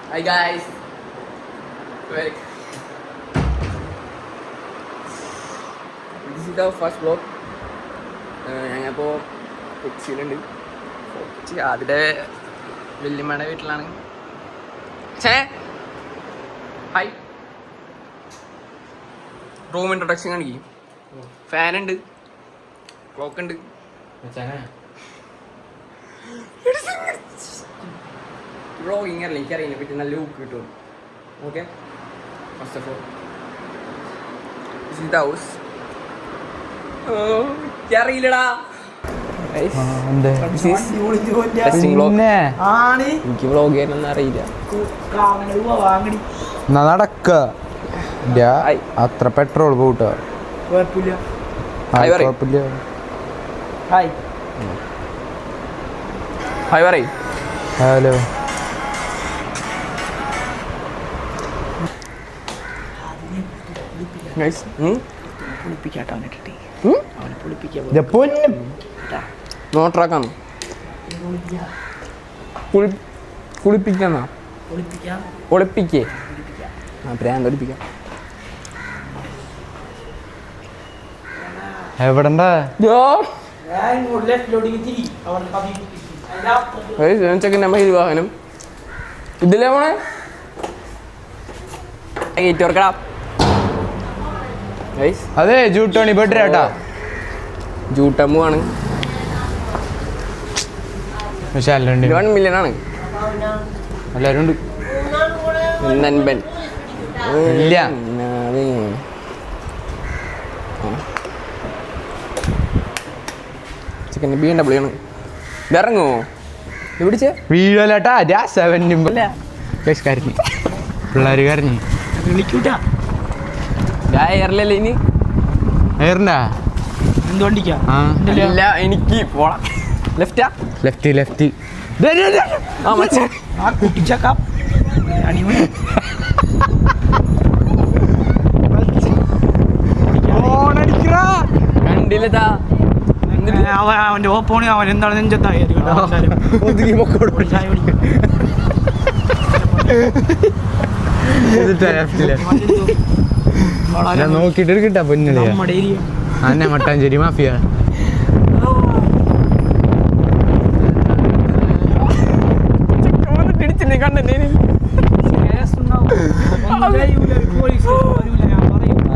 Hi guys. This is the first vlog. ഞങ്ങളിപ്പോൾ കൊച്ചിയിലുണ്ട്. കൊച്ചി അതിൻ്റെ വല്യമ്മയുടെ വീട്ടിലാണ്. ഹായ്. റൂം ഇൻട്രൊഡക്ഷൻ കാണിക്കും. ഫാനുണ്ട്, ക്ലോക്ക് ഉണ്ട്. വ്ളോഗിങ് അറിയില്ല, എനിക്കറിയില്ല പറ്റി നല്ല ലുക്ക് കിട്ടും. Okay, first of all this is the house. എനിക്കറിയില്ലടാ, എനിക്ക് വ്ളോഗ് ചെയ്യാനൊന്നും അറിയില്ല. നടക്ക അത്ര പെട്രോൾ പോട്ടോ. ഹായ് പറയ്. ഹലോ. നോട്ടറാക്കാന്നോ കുളിപ്പിക്കാന്നോ? ഒളിപ്പിക്കേ? ആ പ്രാന്ത് ഒളിപ്പിക്കാം. എവിടെണ്ടാ ചെക്കൻ്റെ മയിൽ വാഹനം ഇതിലേ പോണേ. ഏറ്റുവർക്കടാ. അതെ ജൂട്ടോണി ബെഡ്രേട്ടാ. ജൂട്ടമ്മു ആണ്. 1 million ആണ്. എല്ലാരും ഉണ്ട്. നൻപൻ ഇല്ല. ചിക്കൻ BMW ആണ്. ഇറങ്ങുമോ? പിടിച്ചേ വീഴലാട്ടാ. കരഞ്ഞു പിള്ളേര് കരഞ്ഞു. എയറിലല്ലേ ഇനി? എയറിനാ ഇല്ല, എനിക്ക് പോണം. ലെഫ്റ്റാ? ലെഫ്റ്റ്. ആ മച്ചാ കണ്ടില്ലതാ. അവന്റെ ഓപ്പോണി അവൻ എന്താണ് നെഞ്ചത്തായി നോക്കിട്ട് എടുക്കട്ടാ പൊന്നിലെ അന്നെ മട്ടാഞ്ചേരി മാഫിയ.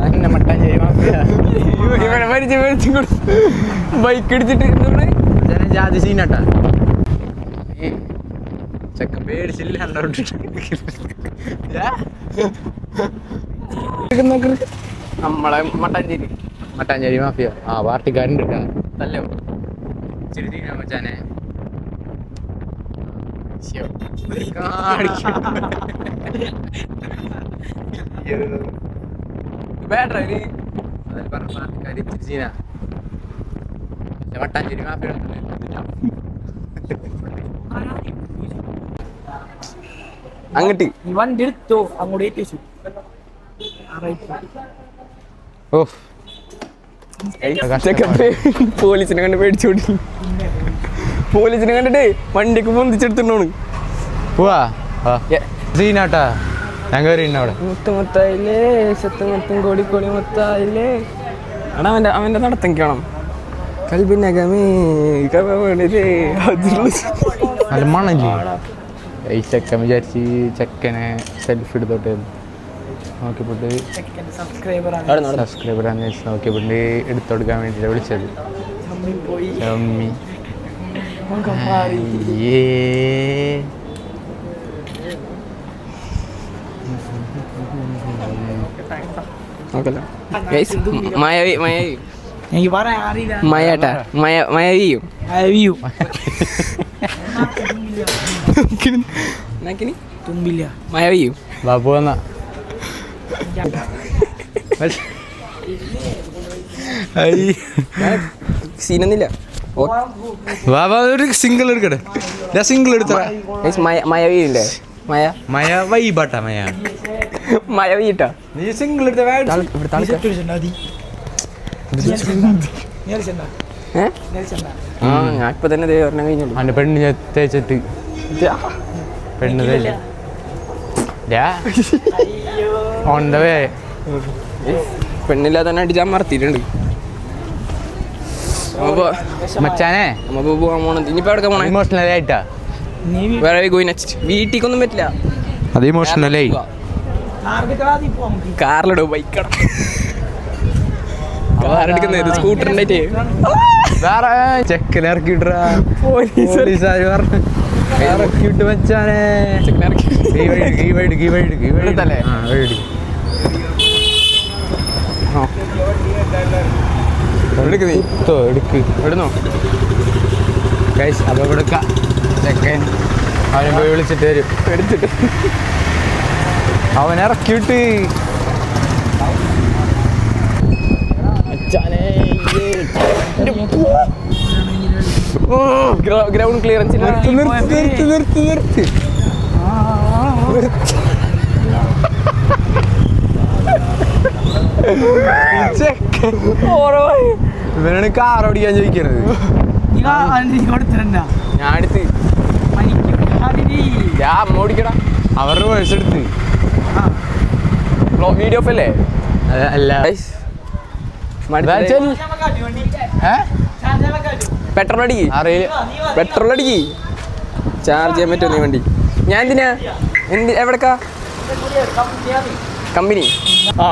അന്നെ മട്ടാഞ്ചേരി മാഫിയ. ബൈക്ക് എടുത്തിട്ട് ജാതി സീനാട്ടാ. ചെക്ക പേടിച്ചില്ല. നമ്മളെ മട്ടാഞ്ചേരി മാഫിയ. ആ പാർട്ടിക്കാരുണ്ട് തല്ലോ. ഇച്ചിരി സീനാ മച്ചാനെ. മട്ടാഞ്ചേരി മാഫിയ അങ്ങോട്ട് വണ്ടി എടുത്തോ അങ്ങോട്ട് ഏറ്റിച്ചു. പോലീസിനെ കണ്ട് പേടിച്ചോടി. പോലീസിനെ കണ്ടിട്ട് വണ്ടിയൊക്കെ പൊന്തിച്ചെടുത്തോണ്. പോവാ സീനാട്ടാ. ഞാൻ കയറി അവിടെ മുത്തമുത്തായില്ലേ സത്തുമൊത്തം കോടിക്കോടി മൊത്തായില്ലേ. എടാ അവൻ്റെ നടത്തം കാണാം. കൽബിനകമേ നല്ല മണല്ലേ. ഈ ചെക്കൻ വിചാരിച്ച് ചെക്കനെ സെൽഫി എടുത്തോട്ട് നോക്കിപ്പോട്ട് സബ്സ്ക്രൈബറാന്ന് വെച്ച് നോക്കിയപ്പോട്ട് എടുത്തൊടുക്കാൻ വേണ്ടിയിട്ട് വിളിച്ചത്. ചമ്മി മയാട്ടാ മയവിയും തുമ്പില്ല മയവിയും ബാബു വന്നാ സീനൊന്നുമില്ല. ബാബാ ഒരു സിംഗിൾ എടുക്കട്ടെ. സിംഗിൾ എടുത്ത മയവിയില്ലേ? മയ വൈബാട്ടാ. മയവിട്ടാ നീ സിംഗിൾ എടുത്ത ഞാൻ ഇപ്പൊ തന്നെ ഒരെണ്ണം കഴിഞ്ഞു. അവൻ്റെ പെണ്ണ് തേച്ചിട്ട് പെണ്ണ് തേച്ച് ഓൺ ദ വേ. പെണ്ണില്ലാതെ തന്നെ അടിച്ചാൽ മറത്തിട്ടുണ്ട്. മച്ചാനെ നമുക്ക് പോകാൻ പോണത്. ഇനിയിപ്പോൾ എവിടെ പോണേ? ഇമോഷണൽ ആയിട്ടാ. വേറെ പോയി നെക്സ്റ്റ്. വീട്ടിലേക്കൊന്നും പറ്റില്ല. അത് ഇമോഷണലായി. കാറിലിടും ബൈക്കട കാറെടുക്കുന്നത് സ്കൂട്ടറിൻ്റെ വേറെ ചെക്കനെ ഇറക്കിട്ടാ പോലീസുകാർ പറഞ്ഞു ഇറക്കിട്ട് വെച്ചാനെ എടുന്നോ ഗൈസ്. അപ്പോൾ കൊടുക്കാം ചെക്കൻ അവനെ പോയി വിളിച്ചിട്ട് വരും. എടുത്തിട്ട് അവൻ ഇറക്കിയിട്ട് ഗ്രൗണ്ട് ക്ലിയറൻസ് നിർത്തി ഇവനാണ് കാർ ഓടിക്കാൻ ചോദിക്കണത്. ഞാൻ എടുത്ത് അമ്മ ഓടിക്കടാ. അവരുടെ വേഴ്സ് എടുത്ത് വീഡിയോ ഓഫ് അല്ലേ? അല്ല പെട്രോൾ അടിക്ക്, പെട്രോൾ അടിക്ക്. ചാർജ് ചെയ്യാൻ പറ്റുമോ നീ വണ്ടി? ഞാൻ എന്തിനാ എവിടക്കാ കമ്പനി? ആ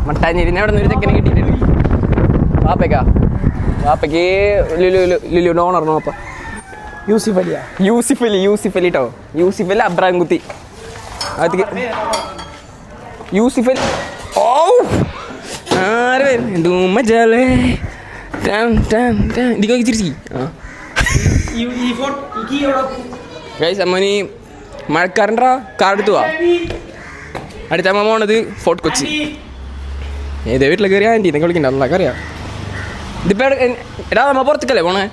മട്ടാഞ്ഞേരിനെ അവിടെ നിന്ന് ഒരു ചെക്കനെ കിട്ടിയിട്ടുണ്ട്. വാപ്പയ്ക്കാ? വാപ്പയ്ക്ക് ലുലു ഓണർന്നോ? വാപ്പ യൂസിഫ് അലി കേട്ടോ. യൂസിഫ് അലി അബ്രാഹിം കുത്തി യൂസിഫ് അലി. ഓ ആര് എന്തോ മജാലേ ഇതിക്ക് തിരിച്ചു. ഗൈസ് അമ്മനി മഴക്കാരൻ്റെ കാർ എടുത്തു പോവാ. അടുത്ത അമ്മ പോണത് ഫോർട്ട് കൊച്ചി. ഏതേ വീട്ടിൽ കയറിയാ ആൻറ്റി എന്നൊക്കെ വിളിക്കണ്ട. അതൊക്കെ അറിയാം. ഇതിപ്പോൾ എടാ നമ്മ പുറത്തേക്കല്ലേ പോണേ?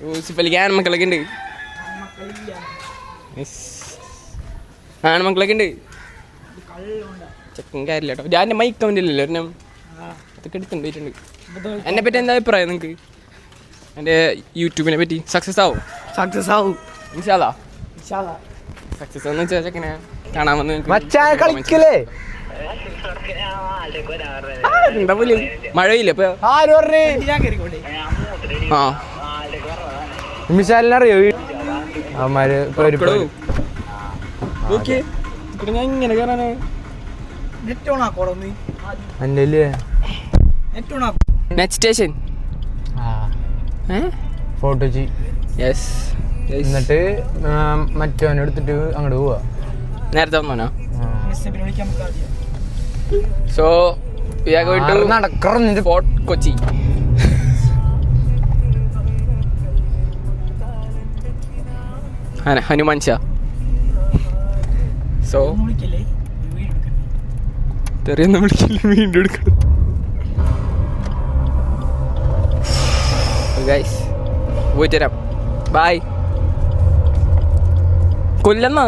യൂസിഫലിക്ക് ആൺമക്കളൊക്കെ ഉണ്ട്. ആൺമക്കളൊക്കെ ഉണ്ട്. ചെക്കൻ കാര്യമില്ല കേട്ടോ. ഞാൻ എൻ്റെ മൈക്ക് അവൻ്റെല്ലോ ഒരെണ്ണം അതൊക്കെ എടുത്തുണ്ടായിട്ടുണ്ട്. എന്നെ പറ്റി എന്താ അഭിപ്രായം നിങ്ങൾക്ക്? എൻ്റെ യൂട്യൂബിനെ പറ്റി സക്സസ് ആവും? ഇൻഷാല്ലാ സക്സസ് എന്ന് വെച്ചാൽ ചെക്കനെ കാണാൻ വന്ന് കളിക്കലേ. എന്താ പോലെ മഴയില്ല ഇപ്പൊ? ആര് പറഞ്ഞേ? ആ മിസാലിനറിയോ അവന്മാര് ഞാൻ ഇങ്ങനെ കയറാനേ നെറ്റ് സ്റ്റേഷൻ ഫോട്ടോ യെസ്. എന്നിട്ട് മറ്റവനെടുത്തിട്ട് അങ്ങോട്ട് പോവാ. നേരത്തെ വന്നോനാ? So we are going to നടക്കറഞ്ഞിട്ട് Fort Kochi. ഹനുമാൻ ഷാ. സോ തെറിയൊന്നും വിളിക്കില്ല, വീണ്ടും എടുക്കണം. ഗൈസ് പോയിട്ട് വരാം. ബൈ. കൊല്ലെന്നാ